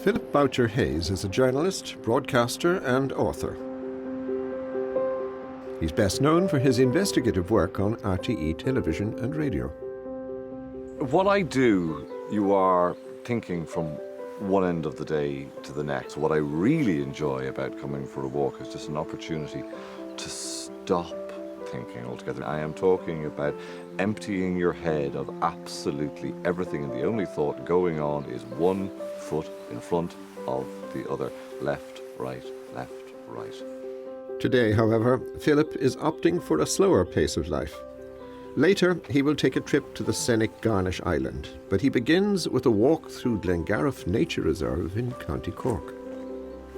Philip Boucher-Hayes is a journalist, broadcaster and author. He's best known for his investigative work on RTE television and radio. What I do, you are thinking from one end of the day to the next. What I really enjoy about coming for a walk is just an opportunity to stop thinking altogether. I am talking about emptying your head of absolutely everything, and the only thought going on is one foot in front of the other. Left, right, left, right. Today, however, Philip is opting for a slower pace of life. Later, he will take a trip to the scenic Garnish Island, but he begins with a walk through Glengarriff Nature Reserve in County Cork.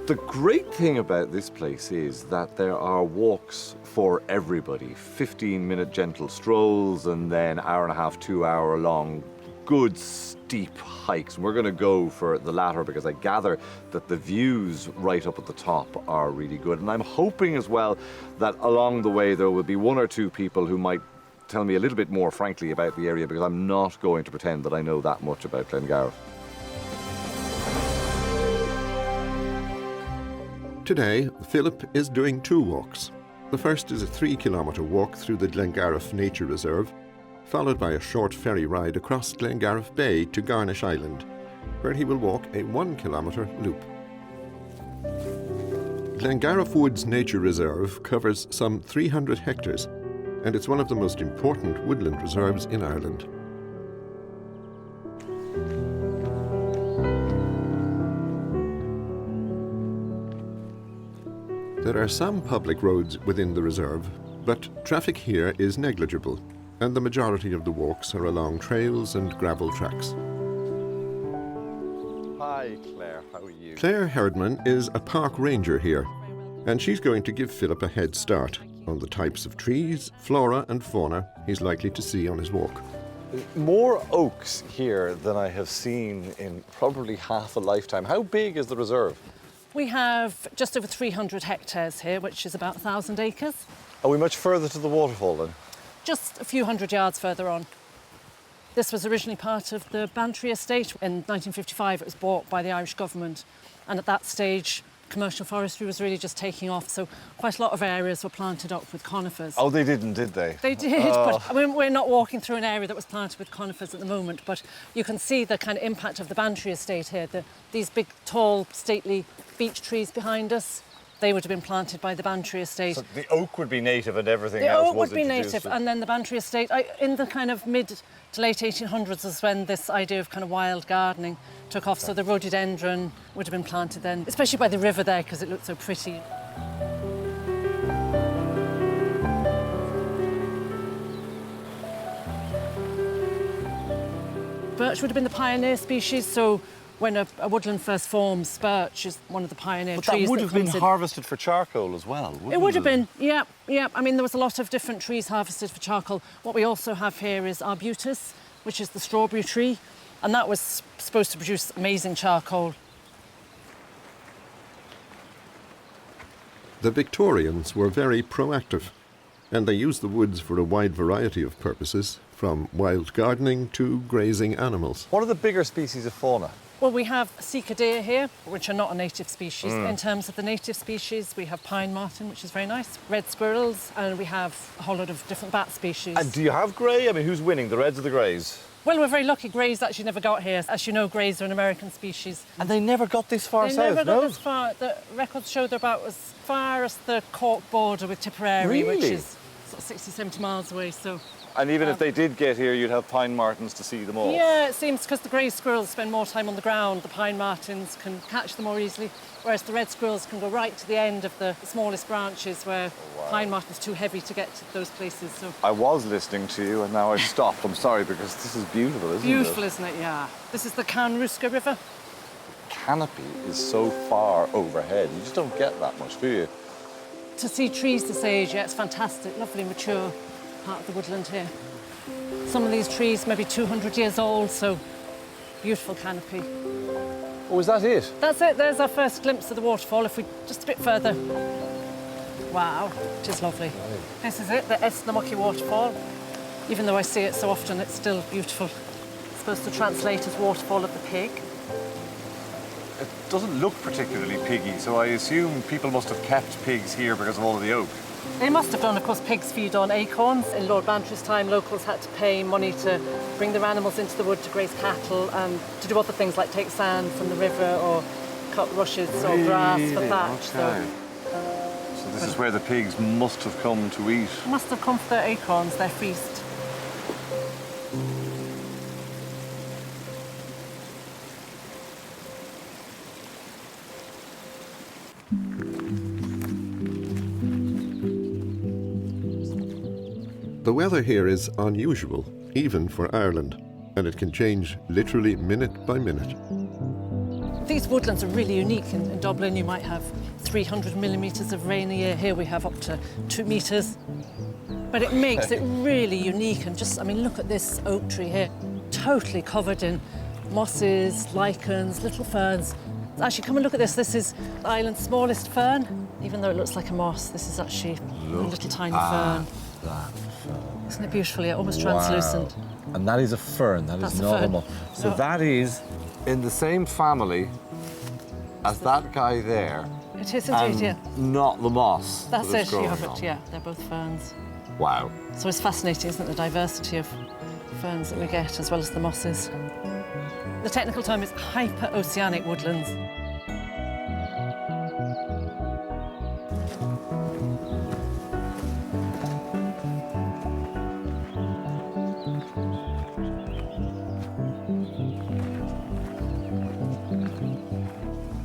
The great thing about this place is that there are walks for everybody. 15-minute gentle strolls and then hour and a half, 2 hour long, good steep hikes. And we're going to go for the latter because I gather that the views right up at the top are really good. And I'm hoping as well that along the way there will be one or two people who might tell me a little bit more frankly about the area, because I'm not going to pretend that I know that much about Glengarriff. Today, Philip is doing two walks. The first is a 3-kilometre walk through the Glengarriff Nature Reserve, followed by a short ferry ride across Glengarriff Bay to Garnish Island, where he will walk a 1-kilometre loop. Glengarriff Woods Nature Reserve covers some 300 hectares, and it's one of the most important woodland reserves in Ireland. There are some public roads within the reserve, but traffic here is negligible, and the majority of the walks are along trails and gravel tracks. Hi, Claire. How are you? Claire Heardman is a park ranger here, and she's going to give Philip a head start on the types of trees, flora and fauna he's likely to see on his walk. More oaks here than I have seen in probably half a lifetime. How big is the reserve? We have just over 300 hectares here, which is about 1,000 acres. Are we much further to the waterfall then? Just a few hundred yards further on. This was originally part of the Bantry estate. In 1955 it was bought by the Irish government, and at that stage commercial forestry was really just taking off, so quite a lot of areas were planted up with conifers. Oh, they didn't, did they? They did, but I mean, we're not walking through an area that was planted with conifers at the moment, but you can see the kind of impact of the Bantry estate here. These big, tall, stately beech trees behind us, they would have been planted by the Bantry estate. So the oak would be native and everything else was The oak would be introduced. native, and then the Bantry estate, in the kind of mid to late 1800s is when this idea of kind of wild gardening took off, so the rhododendron would have been planted then, especially by the river there because it looked so pretty. Birch would have been the pioneer species, so when a woodland first forms, birch is one of the pioneer trees. But that would have been in. harvested for charcoal as well, wouldn't it? It would have been, yeah. I mean, there was a lot of different trees harvested for charcoal. What we also have here is arbutus, which is the strawberry tree, and that was supposed to produce amazing charcoal. The Victorians were very proactive, and they used the woods for a wide variety of purposes, from wild gardening to grazing animals. What are the bigger species of fauna? Well, we have sika deer here, which are not a native species. In terms of the native species, we have pine marten, which is very nice, red squirrels, and we have a whole lot of different bat species. And do you have grey? I mean, who's winning, the reds or the greys? Well, we're very lucky. Greys actually never got here. As you know, greys are an American species. And they never got this far They south, never got this far. The records show they're about as far as the Cork border with Tipperary, which is sort of 60, 70 miles away. So. And even if they did get here, you'd have pine martens to see them all? Yeah, it seems because the grey squirrels spend more time on the ground, the pine martens can catch them more easily, whereas the red squirrels can go right to the end of the smallest branches where pine marten's too heavy to get to those places. So. I was listening to you and now I've stopped. I'm sorry, because this is beautiful, isn't it? Beautiful, isn't it? Yeah. This is the Canruska River. Canopy is so far overhead. You just don't get that much, do you? To see trees this age, yeah, it's fantastic. Lovely, mature part of the woodland here. Some of these trees may be 200 years old, so beautiful canopy. Oh, is that it? That's it. There's our first glimpse of the waterfall. If we just a bit further. Wow, it is lovely. Right. This is it, the Esknamucky waterfall. Even though I see it so often, it's still beautiful. It's supposed to translate as waterfall of the pig. it doesn't look particularly piggy, so I assume people must have kept pigs here because of all of the oak. They must have done. Of course, pigs feed on acorns. In Lord Bantry's time, locals had to pay money to bring their animals into the wood to graze cattle and to do other things like take sand from the river or cut rushes or grass for thatch. Okay. So this is where the pigs must have come to eat. Must have come for their acorns, their feast. The weather here is unusual, even for Ireland, and it can change literally minute by minute. These woodlands are really unique. In Dublin, you might have 300 millimetres of rain a year. Here we have up to 2 metres. But it makes it really unique. And just, I mean, look at this oak tree here, totally covered in mosses, lichens, little ferns. Actually, come and look at this. This is the island's smallest fern. Even though it looks like a moss, this is actually a little tiny fern. That fern. Isn't it beautiful? Yeah, almost translucent. Wow. And that is a fern, That's is a not fern. a moss. So No. that is in the same family as that guy there. It is And indeed, yeah. not the moss. That's that it's it, you growing have on. it, yeah. They're both ferns. Wow. So it's fascinating, isn't it, the diversity of ferns that we get, as well as the mosses. The technical term is hyperoceanic woodlands.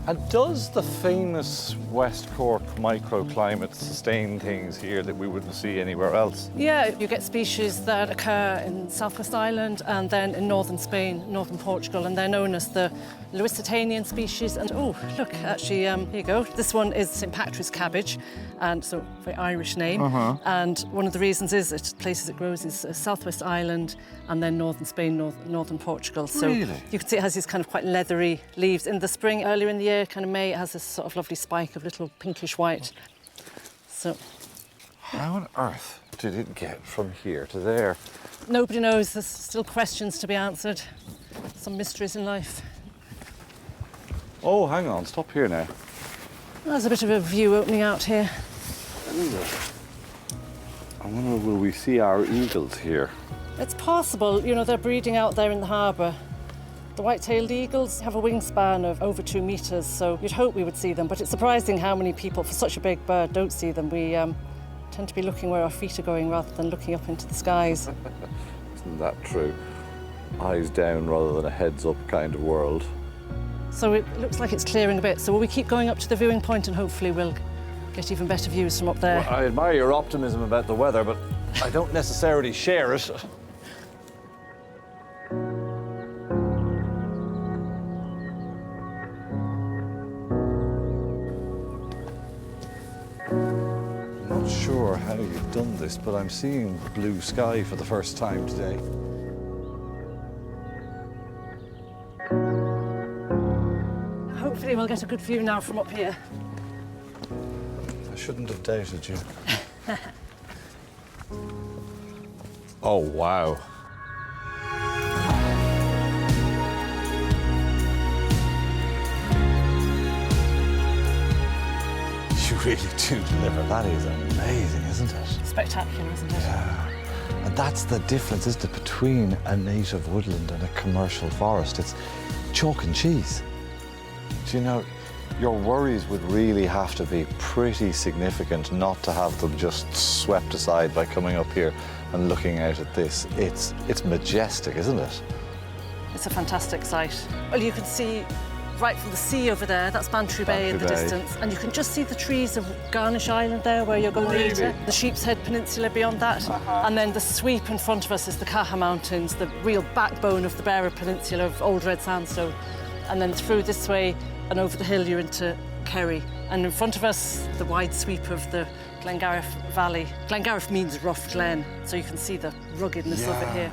And does the famous West Cork microclimate sustain things here that we wouldn't see anywhere else? Yeah, you get species that occur in Southwest Ireland and then in northern Spain, northern Portugal, and they're known as the Lusitanian species. And oh, look, actually, here you go. This one is St. Patrick's cabbage, and so very Irish name. And one of the reasons is that places it grows is Southwest Ireland and then northern Spain, northern Portugal. So Really? you can see it has these kind of quite leathery leaves. In the spring, earlier in the year, kind of May, it has this sort of lovely spike of little pinkish white. So How on earth did it get from here to there? nobody knows. There's still questions to be answered. Some mysteries in life. Oh, hang on, stop here now. There's a bit of a view opening out here. I wonder, will we see our eagles here? It's possible, you know, they're breeding out there in the harbour. The white-tailed eagles have a wingspan of over 2 metres, so you'd hope we would see them, but it's surprising how many people, for such a big bird, don't see them. We tend to be looking where our feet are going rather than looking up into the skies. Isn't that true? Eyes down rather than a heads-up kind of world. So it looks like it's clearing a bit, so will we keep going up to the viewing point and hopefully we'll get even better views from up there? Well, I admire your optimism about the weather, but I don't necessarily share it. I'm not sure how you've done this, but I'm seeing blue sky for the first time today. Hopefully we'll get a good view now from up here. I shouldn't have doubted you. Oh, wow. You really do deliver. That is amazing, isn't it? Spectacular, isn't it? Yeah. And that's the difference, isn't it, between a native woodland and a commercial forest. It's chalk and cheese. Do you know, your worries would really have to be pretty significant not to have them just swept aside by coming up here and looking out at this. It's majestic, isn't it? It's a fantastic sight. Well, you can see right from the sea over there, that's Bantry Bay in the Bantry Bay. distance, and you can just see the trees of Garnish Island there where you're going later. The Sheep's Head Peninsula beyond that, and then the sweep in front of us is the Caja Mountains, the real backbone of the Bearer Peninsula of old red sandstone. And then through this way and over the hill you're into Kerry. And in front of us, the wide sweep of the Glengarriff Valley. Glengarriff means rough glen, so you can see the ruggedness of it here.